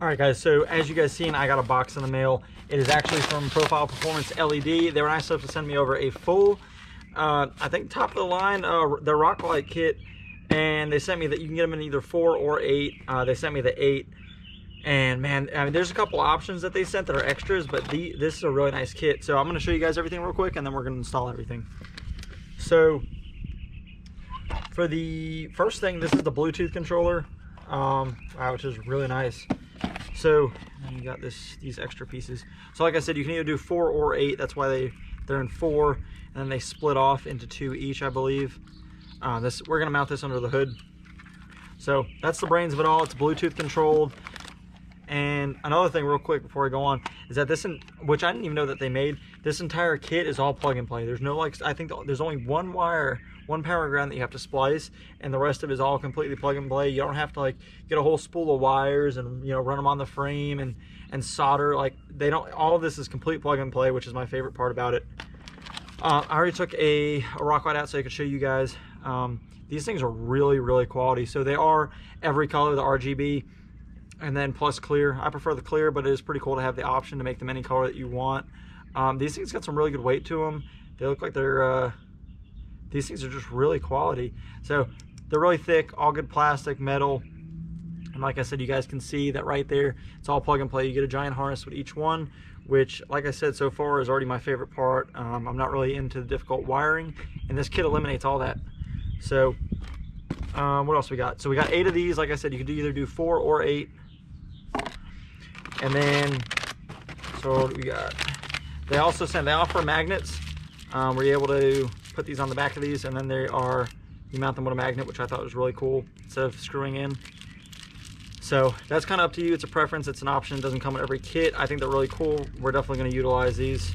All right, guys, so as you guys seen, I got a box in the mail. It is actually from Profile Performance LED. They were nice enough to send me over a full, I think top of the line, the Rock Light kit, and they sent me that you can get them in either 4 or 8. They sent me the 8, and man, I mean, there's a couple options that they sent that are extras, but this is a really nice kit. So I'm gonna show you guys everything real quick, and then we're gonna install everything. So for the first thing, this is the Bluetooth controller, which is really nice. So you got these extra pieces. So like I said, you can either do 4 or 8. That's why they're in 4, and then they split off into 2 each, I believe. We're gonna mount this under the hood. So that's the brains of it all. It's Bluetooth controlled. And another thing real quick before I go on is that which I didn't even know that they made, this entire kit is all plug and play. There's no, like, I think there's only one wire, one power ground that you have to splice, and the rest of it is all completely plug and play. You don't have to like get a whole spool of wires and, you know, run them on the frame and solder. Like, all of this is complete plug and play, which is my favorite part about it. I already took a rock light out so I could show you guys. These things are really, really quality. So they are every color, the RGB, and then plus clear. I prefer the clear, but it is pretty cool to have the option to make them any color that you want. These things got some really good weight to them. They look like these things are just really quality. So they're really thick, all good plastic, metal. And like I said, you guys can see that right there, it's all plug and play. You get a giant harness with each one, which, like I said, so far is already my favorite part. I'm not really into the difficult wiring, and this kit eliminates all that. So what else we got? So we got 8 of these. Like I said, you could either do 4 or 8. And then, so what do we got? They offer magnets where you're able to put these on the back of these, and then you mount them with a magnet, which I thought was really cool instead of screwing in. So that's kind of up to you. It's a preference, it's an option. It doesn't come with every kit. I think they're really cool. We're definitely going to utilize these.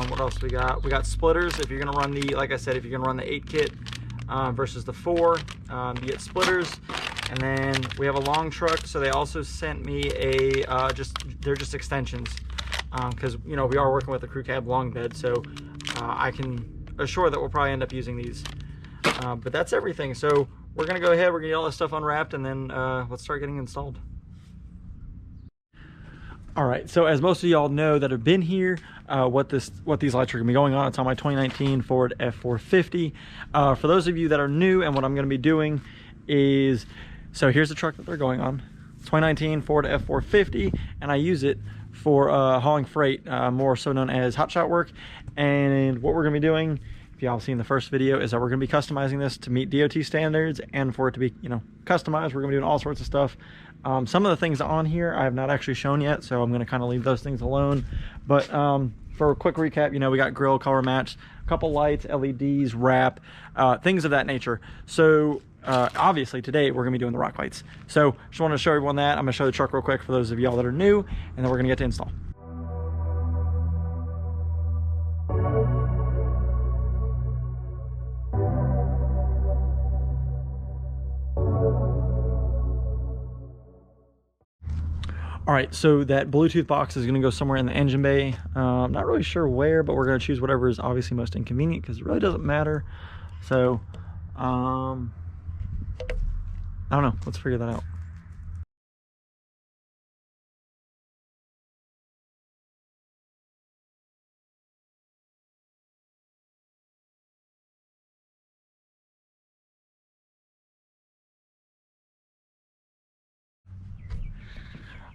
What else we got? We got splitters. If you're going to run like I said, if you're going to run the 8 kit versus the 4, you get splitters. And then we have a long truck, so they also sent me they're just extensions, because, you know, we are working with a crew cab long bed, so I can assure that we'll probably end up using these. But that's everything. So we're gonna go ahead, we're gonna get all this stuff unwrapped, and then let's start getting installed. All right, so as most of y'all know that have been here, what these lights are gonna be going on, it's on my 2019 Ford F450. For those of you that are new, and what I'm gonna be doing is, so here's the truck that they're going on. 2019 Ford F450, and I use it for hauling freight, more so known as hotshot work. And what we're gonna be doing, if y'all have seen the first video, is that we're gonna be customizing this to meet DOT standards, and for it to be, you know, customized, we're gonna be doing all sorts of stuff. Some of the things on here I have not actually shown yet, so I'm gonna kind of leave those things alone. But for a quick recap, you know, we got grill color match, a couple lights, LEDs, wrap, things of that nature. So obviously today we're gonna be doing the rock lights. So just wanted to show everyone that. I'm gonna show the truck real quick for those of y'all that are new, and then we're gonna get to install. All right, so that Bluetooth box is gonna go somewhere in the engine bay. Not really sure where, but we're gonna choose whatever is obviously most inconvenient, because it really doesn't matter. So I don't know, let's figure that out.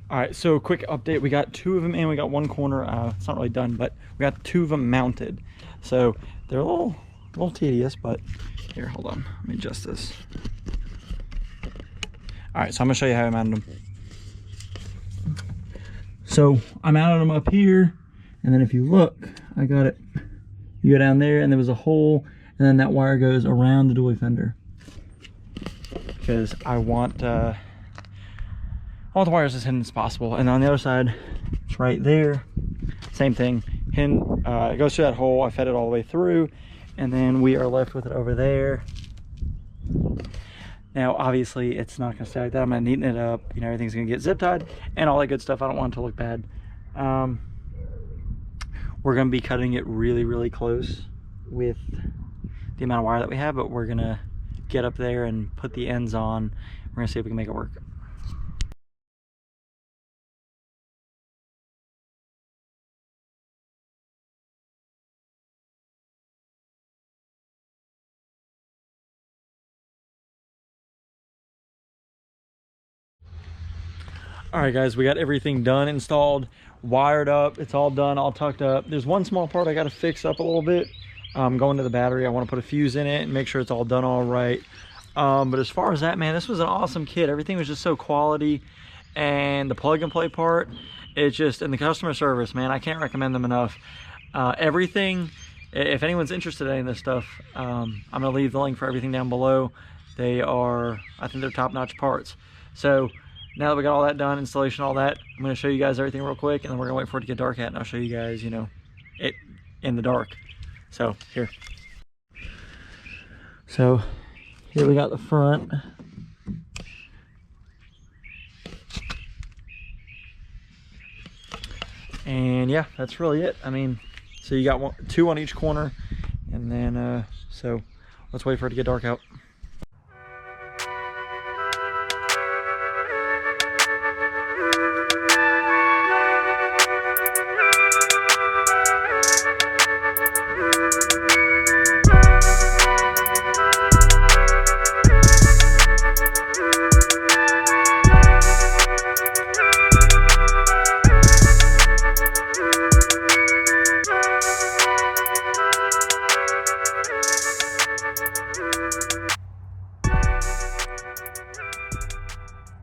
All right, so quick update. We got 2 of them in, we got 1 corner. It's not really done, but we got 2 of them mounted. So they're a little tedious, but here, hold on, let me adjust this. All right, so I'm gonna show you how I mounted them. So I mounted them up here, and then if you look, I got it. You go down there, and there was a hole, and then that wire goes around the dually fender, because I want all the wires as hidden as possible. And on the other side, it's right there, same thing. It goes through that hole. I fed it all the way through, and then we are left with it over there. Now, obviously, it's not gonna stay like that. I'm gonna neaten it up. You know, everything's gonna get zip tied and all that good stuff. I don't want it to look bad. We're gonna be cutting it really, really close with the amount of wire that we have, but we're gonna get up there and put the ends on. We're gonna see if we can make it work. All right, guys, we got everything done, installed, wired up. It's all done, all tucked up. There's one small part I got to fix up a little bit. Going to the battery, I want to put a fuse in it and make sure it's all done all right. But as far as that, man, this was an awesome kit. Everything was just so quality, and the plug and play part, it's just, and the customer service, man, I can't recommend them enough. Everything, if anyone's interested in this stuff, I'm gonna leave the link for everything down below. They are, I think they're top-notch parts. So now that we got all that done, installation, all that, I'm going to show you guys everything real quick, and then we're going to wait for it to get dark out, and I'll show you guys, you know, it in the dark. So, here. So, here we got the front. And yeah, that's really it. I mean, so you got two on each corner, and then, so let's wait for it to get dark out.